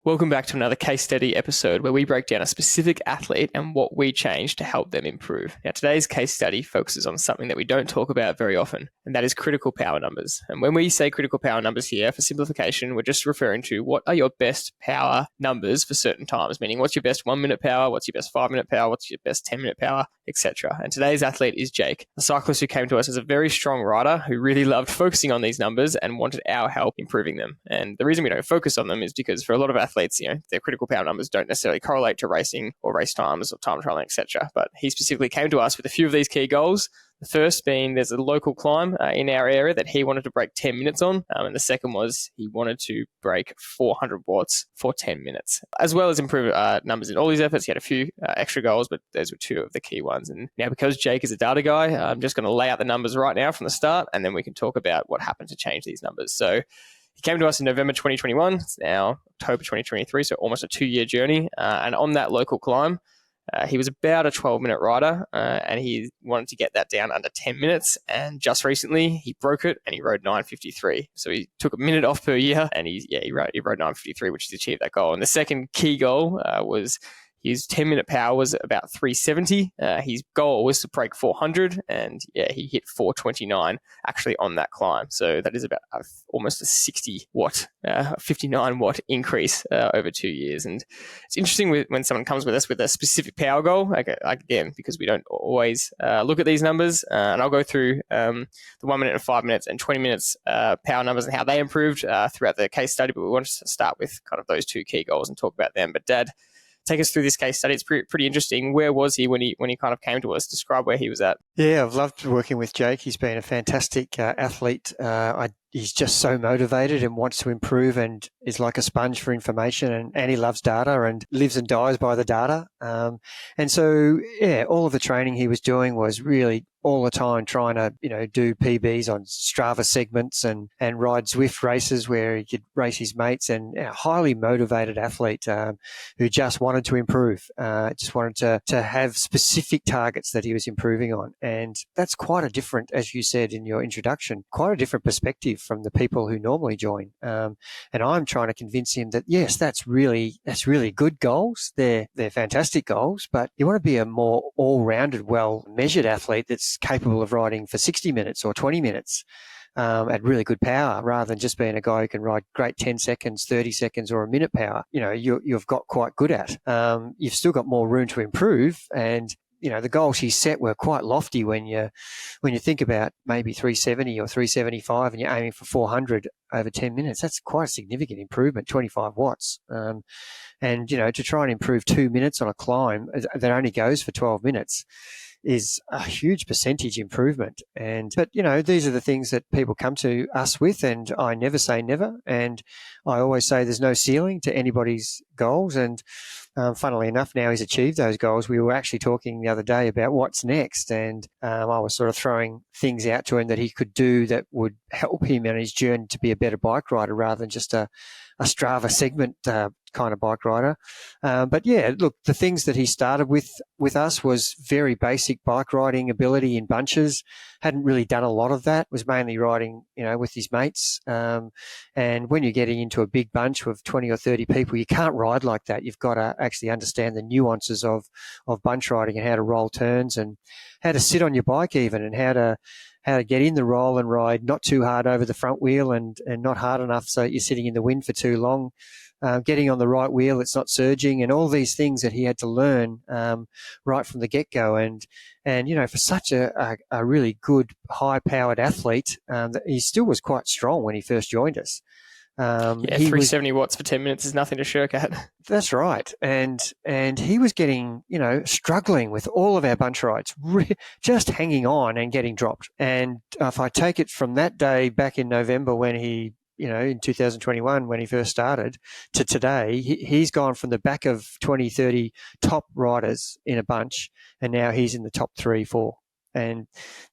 Welcome back to another case study episode where we break down a specific athlete and what we changed to help them improve. Now, today's case study focuses on something that we don't talk about very often, and that is critical power numbers. And when we say critical power numbers here, for simplification, we're just referring to what are your best power numbers for certain times, meaning what's your best 1 minute power, what's your best 5 minute power, what's your best 10-minute power, etc. And today's athlete is Jake, a cyclist who came to us as a very strong rider who really loved focusing on these numbers and wanted our help improving them. And the reason we don't focus on them is because for a lot of athletes, their critical power numbers don't necessarily correlate to racing or race times or time trialing, etc. But he specifically came to us with a few of these key goals. The first being there's a local climb in our area that he wanted to break 10 minutes on. And the second was he wanted to break 400 watts for 10 minutes, as well as improve numbers in all his efforts. He had a few extra goals, but those were two of the key ones. And now because Jake is a data guy, I'm just going to lay out the numbers right now from the start, and then we can talk about what happened to change these numbers. So he came to us in November 2021. It's now October 2023, so almost a 2-year journey. And on that local climb, he was about a 12-minute rider, and he wanted to get that down under 10 minutes. And just recently, he broke it, and he rode 9:53. So he took a minute off per year, and he rode 9:53, which has achieved that goal. And the second key goal was his 10-minute power was about 370. His goal was to break 400, and he hit 429 actually on that climb. So that is about almost a 60-watt, 59-watt increase over 2 years. And it's interesting when someone comes with us with a specific power goal, again, because we don't always look at these numbers. And I'll go through the 1 minute and 5 minutes and 20 minutes power numbers and how they improved throughout the case study. But we wanted to start with kind of those two key goals and talk about them. But Dad, take us through this case study. It's pretty interesting. Where was he when he kind of came to us? Describe where he was at. Yeah, I've loved working with Jake. He's been a fantastic athlete. He's just so motivated and wants to improve and is like a sponge for information, and he loves data and lives and dies by the data. And so, all of the training he was doing was really all the time trying to, do PBs on Strava segments and ride Zwift races where he could race his mates, and a highly motivated athlete who just wanted to improve, just wanted to have specific targets that he was improving on. And that's quite a different, as you said in your introduction, quite a different perspective from the people who normally join. And I'm trying to convince him that, yes, that's really good goals. They're fantastic goals, but you want to be a more all-rounded, well-measured athlete that's capable of riding for 60 minutes or 20 minutes at really good power, rather than just being a guy who can ride great 10 seconds, 30 seconds or a minute power. You've got quite good at. You've still got more room to improve, and the goals he set were quite lofty when you think about maybe 370 or 375 and you're aiming for 400 over 10 minutes. That's quite a significant improvement, 25 watts. And to try and improve 2 minutes on a climb that only goes for 12 minutes is a huge percentage improvement. But these are the things that people come to us with, and I never say never. And I always say there's no ceiling to anybody's goals. And funnily enough, now he's achieved those goals. We were actually talking the other day about what's next, and I was sort of throwing things out to him that he could do that would help him on his journey to be a better bike rider, rather than just a Strava segment kind of bike rider. But look, the things that he started with us was very basic bike riding ability in bunches. Hadn't really done a lot of that. Was mainly riding, with his mates. And when you're getting into a big bunch of 20 or 30 people, you can't ride like that. You've got to actually understand the nuances of bunch riding and how to roll turns and how to sit on your bike even, and how to get in the roll and ride not too hard over the front wheel and not hard enough so you're sitting in the wind for too long. Getting on the right wheel, it's not surging, and all these things that he had to learn right from the get-go. And for such a really good, high-powered athlete, he still was quite strong when he first joined us. 370 watts for 10 minutes is nothing to shirk at. That's right. And he was getting, struggling with all of our bunch rides, just hanging on and getting dropped. And if I take it from that day back in November when he, in 2021, when he first started, to today, he's gone from the back of 20, 30 top riders in a bunch, and now he's in the top 3, 4. And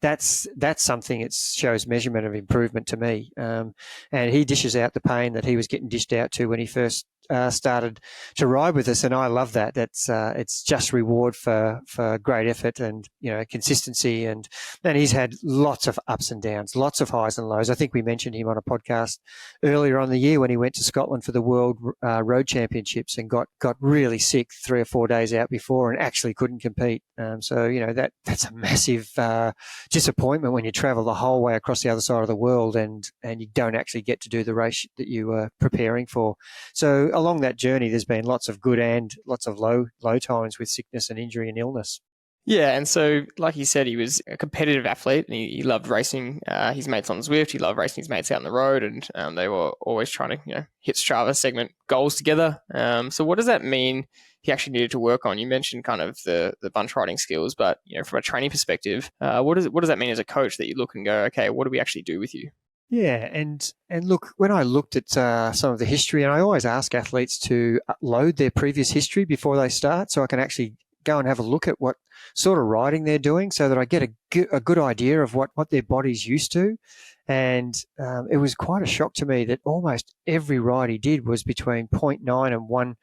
that's something that shows measurement of improvement to me. And he dishes out the pain that he was getting dished out to when he first started to ride with us, and I love that. It's just reward for great effort and consistency, and he's had lots of ups and downs, lots of highs and lows. I think we mentioned him on a podcast earlier on the year when he went to Scotland for the World Road Championships and got really sick 3 or 4 days out before and actually couldn't compete. So that's a massive disappointment when you travel the whole way across the other side of the world and you don't actually get to do the race that you were preparing for. So along that journey, there's been lots of good and lots of low times with sickness and injury and illness. Yeah, and so, like you said, he was a competitive athlete and he loved racing his mates on Zwift. He loved racing his mates out on the road, and they were always trying to hit Strava segment goals together. So what does that mean he actually needed to work on? You mentioned kind of the bunch riding skills, but from a training perspective, what does that mean as a coach that you look and go, okay, what do we actually do with you? Yeah, and look, when I looked at some of the history, and I always ask athletes to upload their previous history before they start so I can actually go and have a look at what sort of riding they're doing so that I get a good idea of what their body's used to. And it was quite a shock to me that almost every ride he did was between 0.9 and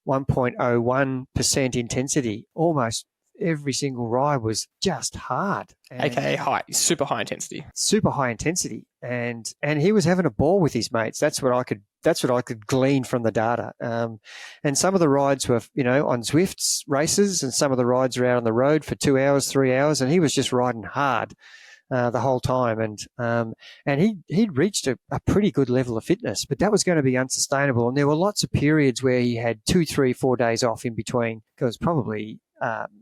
1.01% intensity. Almost every single ride was just hard. AKA high, super high intensity. Super high intensity. And he was having a ball with his mates. That's what I could glean from the data. And some of the rides were, on Zwift's races, and some of the rides were out on the road for 2 hours, 3 hours, and he was just riding hard the whole time. And he'd reached a pretty good level of fitness, but that was going to be unsustainable. And there were lots of periods where he had 2, 3, 4 days off in between, because probably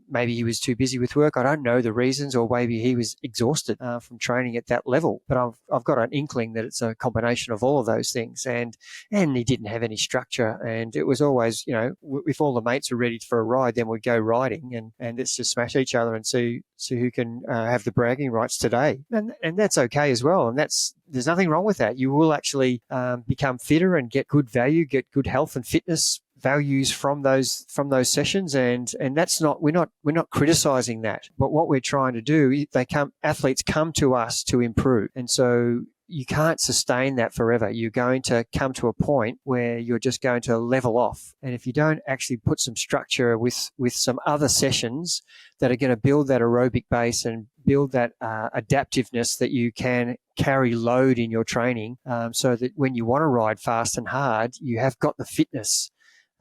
maybe he was too busy with work. I don't know the reasons, or maybe he was exhausted from training at that level. But I've got an inkling that it's a combination of all of those things. And he didn't have any structure. And it was always, if all the mates are ready for a ride, then we'd go riding and let's just smash each other and see who can have the bragging rights today. And that's okay as well. And there's nothing wrong with that. You will actually become fitter and get good value, get good health and fitness values from those sessions, and that's not, we're not criticizing that, but what we're trying to do, athletes come to us to improve, and so you can't sustain that forever. You're going to come to a point where you're just going to level off, and if you don't actually put some structure with some other sessions that are going to build that aerobic base and build that adaptiveness that you can carry load in your training, so that when you want to ride fast and hard, you have got the fitness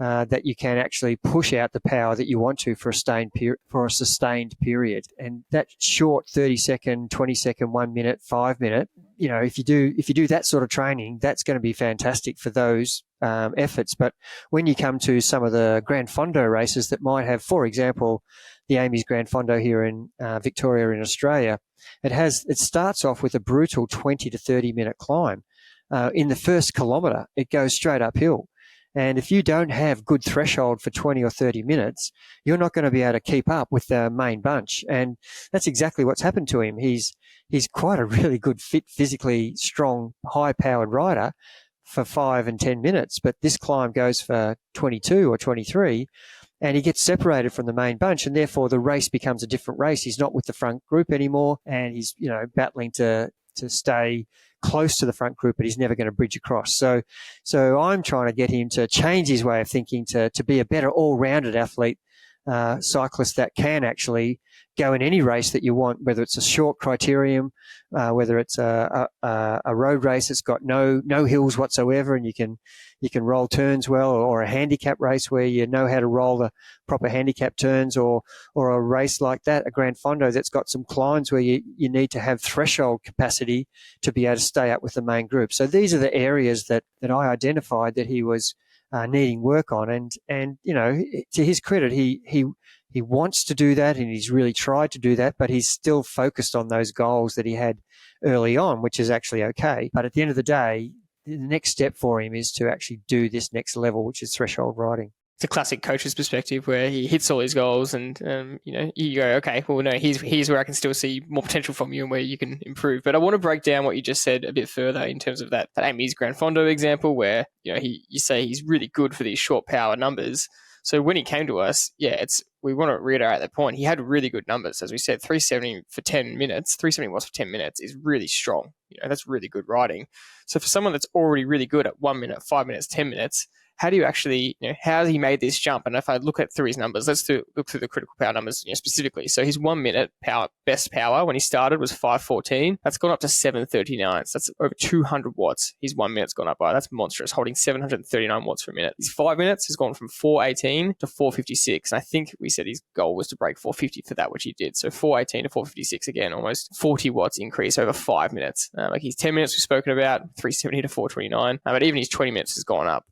that you can actually push out the power that you want to for a sustained period. And that short 30-second, 20-second, 1 minute, 5 minute, if you do that sort of training, that's going to be fantastic for those efforts. But when you come to some of the Gran Fondo races that might have, for example, the Amy's Gran Fondo here in Victoria in Australia, it starts off with a brutal 20 to 30 minute climb. In the first kilometre, it goes straight uphill. And if you don't have good threshold for 20 or 30 minutes, you're not going to be able to keep up with the main bunch. And that's exactly what's happened to him. He's quite a really good, fit, physically strong, high-powered rider for 5 and 10 minutes. But this climb goes for 22 or 23, and he gets separated from the main bunch, and therefore the race becomes a different race. He's not with the front group anymore, and he's battling to stay close to the front group, but he's never going to bridge across. So I'm trying to get him to change his way of thinking to be a better all-rounded athlete, cyclist that can actually go in any race that you want, whether it's a short criterium, whether it's a road race that's got no hills whatsoever, and you can roll turns well, or a handicap race where you know how to roll the proper handicap turns, or a race like that, a Gran Fondo that's got some climbs where you need to have threshold capacity to be able to stay up with the main group. So these are the areas that I identified that he was needing work on, and to his credit, he wants to do that, and he's really tried to do that, but he's still focused on those goals that he had early on, which is actually okay. But at the end of the day, the next step for him is to actually do this next level, which is threshold riding. It's a classic coach's perspective where he hits all his goals, and you go, okay, well, no, here's where I can still see more potential from you and where you can improve. But I want to break down what you just said a bit further in terms of that Amy's Gran Fondo example, where you say he's really good for these short power numbers. So when he came to us, we want to reiterate that point. He had really good numbers. As we said, 370 for 10 minutes, 370 watts for 10 minutes is really strong. That's really good riding. So for someone that's already really good at 1 minute, 5 minutes, 10 minutes, how do you actually, how he made this jump? And if I look through his numbers, let's look through the critical power numbers, specifically. So his 1 minute best power when he started was 5:14. That's gone up to 7:39. So that's over 200 watts. His 1 minute's gone up by. That's monstrous, holding 739 watts per minute. His 5 minutes has gone from 4:18 to 4:56. And I think we said his goal was to break 4:50 for that, which he did. So 4:18 to 4:56, again, almost 40 watts increase over 5 minutes. Like his 10 minutes we've spoken about, 3:70 to 4:29. But even his 20 minutes has gone up.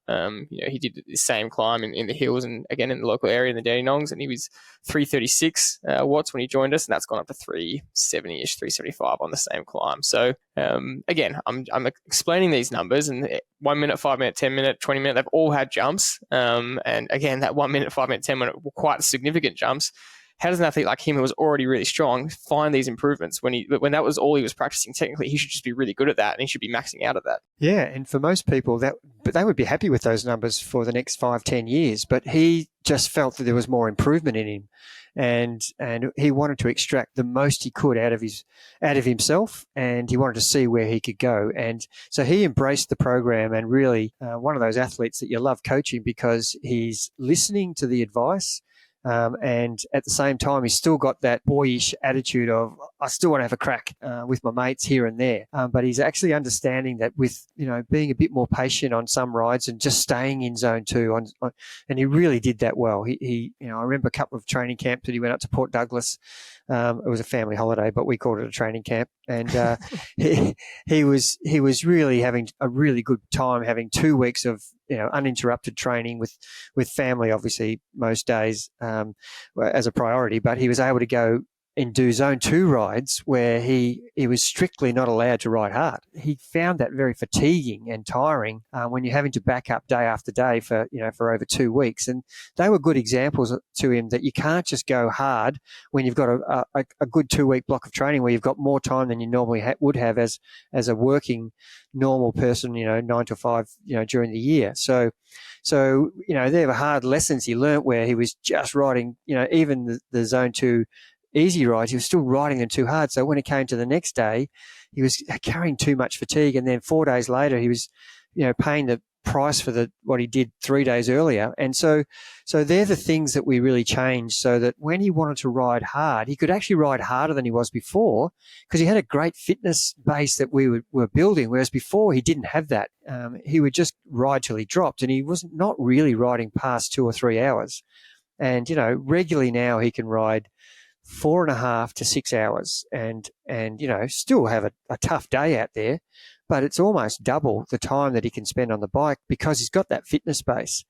He did the same climb in the hills and again in the local area in the Dandenongs, and he was 336 watts when he joined us, and that's gone up to 370-ish, 375 on the same climb. So again, I'm explaining these numbers, and 1 minute, 5 minute, 10 minute, 20 minute, they've all had jumps. And again, that 1 minute, 5 minute, 10 minute were quite significant jumps. How does an athlete like him, who was already really strong, find these improvements when that was all he was practicing? Technically, he should just be really good at that, and he should be maxing out at that. Yeah, and for most people, but they would be happy with those numbers for the next 5-10 years. But he just felt that there was more improvement in him, and he wanted to extract the most he could out of himself, and he wanted to see where he could go. And so he embraced the program, and really one of those athletes that you love coaching because he's listening to the advice. And at the same time, he's still got that boyish attitude of, I still want to have a crack with my mates here and there. But he's actually understanding that with, being a bit more patient on some rides and just staying in zone 2. And he really did that well. He I remember a couple of training camps that he went up to Port Douglas. It was a family holiday, but we called it a training camp. And he was really having a really good time, having 2 weeks of uninterrupted training with family, obviously most days as a priority. But he was able to go and do zone 2 rides where he was strictly not allowed to ride hard. He found that very fatiguing and tiring when you're having to back up day after day for over 2 weeks. And they were good examples to him that you can't just go hard when you've got a good 2 week block of training where you've got more time than you normally would have as a working normal person, 9 to 5, during the year. So there were hard lessons he learnt where he was just riding, even the zone 2 easy rides, he was still riding them too hard. So when it came to the next day, he was carrying too much fatigue. And then 4 days later, he was, paying the price for what he did 3 days earlier. And so they're the things that we really changed so that when he wanted to ride hard, he could actually ride harder than he was before because he had a great fitness base that we were building. Whereas before he didn't have that. He would just ride till he dropped, and he was not really riding past 2 or 3 hours. And, regularly now he can ride 4.5 to 6 hours and still have a tough day out there, but it's almost double the time that he can spend on the bike because he's got that fitness base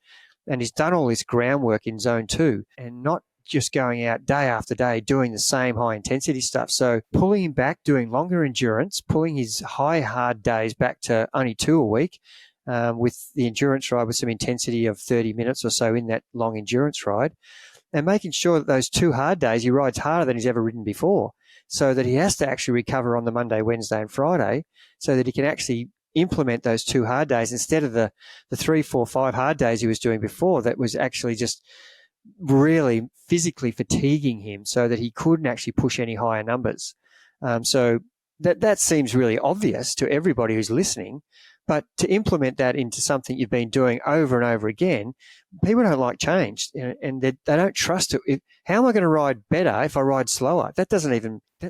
and he's done all this groundwork in zone 2 and not just going out day after day doing the same high intensity stuff. So pulling him back, doing longer endurance, pulling his high hard days back to only 2 a week, with the endurance ride with some intensity of 30 minutes or so in that long endurance ride, and making sure that those 2 hard days he rides harder than he's ever ridden before, so that he has to actually recover on the Monday, Wednesday and Friday so that he can actually implement those 2 hard days instead of the 3, 4, 5 hard days he was doing before that was actually just really physically fatiguing him so that he couldn't actually push any higher numbers. So that seems really obvious to everybody who's listening. But to implement that into something you've been doing over and over again, people don't like change, and they don't trust it. How am I going to ride better if I ride slower? That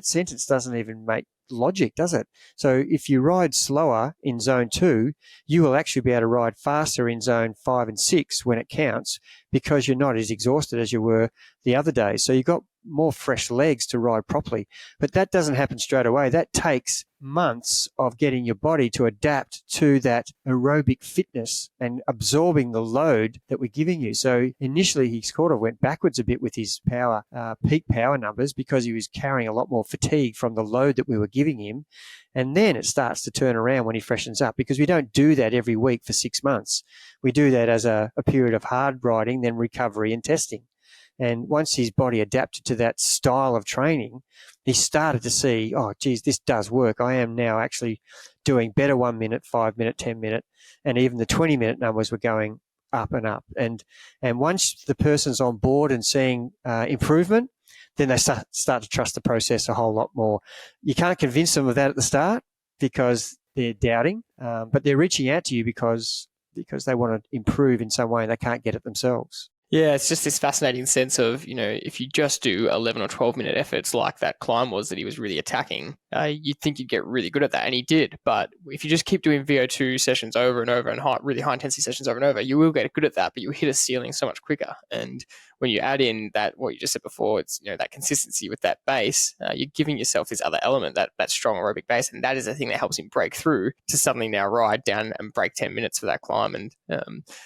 sentence doesn't even make logic, does it? So if you ride slower in zone 2, you will actually be able to ride faster in zone 5 and 6 when it counts because you're not as exhausted as you were the other day. So you've got more fresh legs to ride properly. But that doesn't happen straight away. That takes months of getting your body to adapt to that aerobic fitness and absorbing the load that we're giving you. So initially he sort of went backwards a bit with his power, peak power numbers because he was carrying a lot more fatigue from the load that we were giving him. And then it starts to turn around when he freshens up because we don't do that every week for 6 months. We do that as a period of hard riding, then recovery and testing. And once his body adapted to that style of training, he started to see, oh, geez, this does work. I am now actually doing better 1 minute, 5 minute, 10 minute, and even the 20 minute numbers were going up and up. And once the person's on board and seeing improvement, then they start to trust the process a whole lot more. You can't convince them of that at the start because they're doubting, but they're reaching out to you because because they want to improve in some way and they can't get it themselves. Yeah, it's just this fascinating sense of, if you just do 11 or 12-minute efforts like that climb was that he was really attacking, you'd think you'd get really good at that, and he did. But if you just keep doing VO2 sessions over and over and really high-intensity sessions over and over, you will get good at that, but you'll hit a ceiling so much quicker. And when you add in that, what you just said before, it's that consistency with that base, you're giving yourself this other element, that strong aerobic base, and that is the thing that helps him break through to suddenly now ride down and break 10 minutes for that climb. And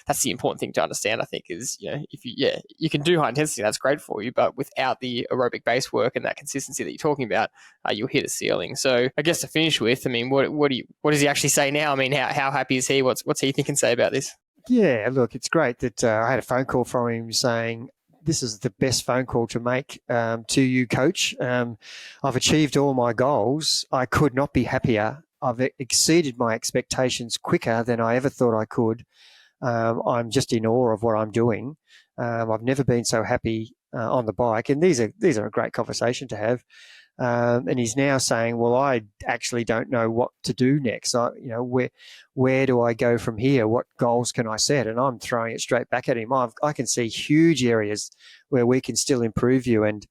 that's the important thing to understand, I think, is if you can do high intensity, that's great for you, but without the aerobic base work and that consistency that you're talking about, you'll hit a ceiling. So I guess to finish with, what does he actually say now? How happy is he? What's he thinking say about this? Yeah, look, it's great that I had a phone call from him saying, this is the best phone call to make to you, coach. I've achieved all my goals. I could not be happier. I've exceeded my expectations quicker than I ever thought I could. I'm just in awe of what I'm doing. I've never been so happy on the bike, and these are a great conversation to have. And he's now saying, well, I actually don't know what to do next. Where do I go from here? What goals can I set? And I'm throwing it straight back at him. I can see huge areas where we can still improve you, and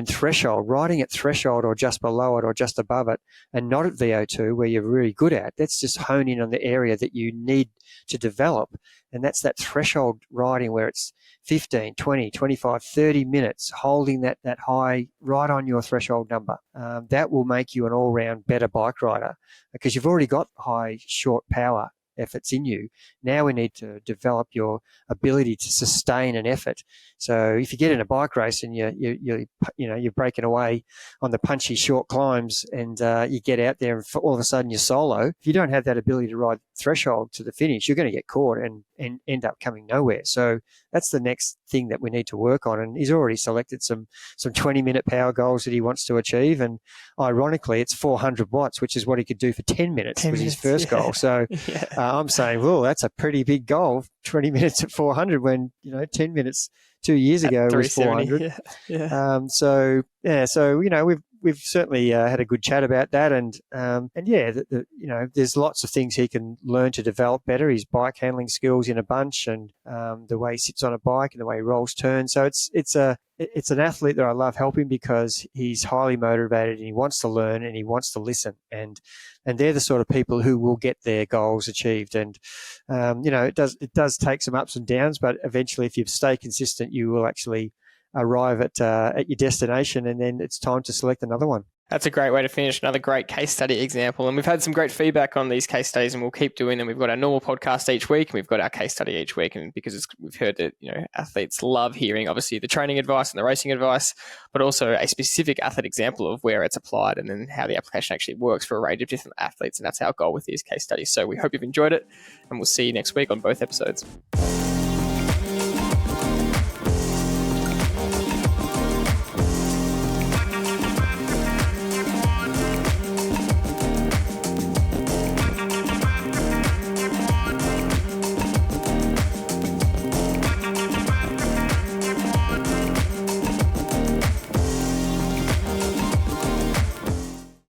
threshold, riding at threshold or just below it or just above it, and not at VO2 where you're really good at. Let's just hone in on the area that you need to develop. And that's that threshold riding where it's 15, 20, 25, 30 minutes holding that high right on your threshold number. That will make you an all-round better bike rider because you've already got high, short power efforts in you. Now we need to develop your ability to sustain an effort. So if you get in a bike race and you're breaking away on the punchy short climbs and you get out there and all of a sudden you're solo, if you don't have that ability to ride threshold to the finish, you're going to get caught and end up coming nowhere. So that's the next thing that we need to work on. And he's already selected some 20-minute power goals that he wants to achieve. And ironically, it's 400 watts, which is what he could do for 10 minutes was his first goal. So I'm saying, well, that's a pretty big goal, 20 minutes at 400 when, 10 minutes 2 years ago was 400. So we've certainly had a good chat about that, and there's lots of things he can learn to develop better. His bike handling skills in a bunch, and the way he sits on a bike and the way he rolls turns. So it's an athlete that I love helping because he's highly motivated and he wants to learn and he wants to listen, and they're the sort of people who will get their goals achieved. And it does take some ups and downs, but eventually, if you stay consistent, you will actually arrive at your destination, and then it's time to select another one. That's a great way to finish. Another great case study example. And we've had some great feedback on these case studies, and we'll keep doing them. We've got our normal podcast each week, and we've got our case study each week. And because we've heard that athletes love hearing, obviously, the training advice and the racing advice, but also a specific athlete example of where it's applied and then how the application actually works for a range of different athletes. And that's our goal with these case studies. So we hope you've enjoyed it, and we'll see you next week on both episodes.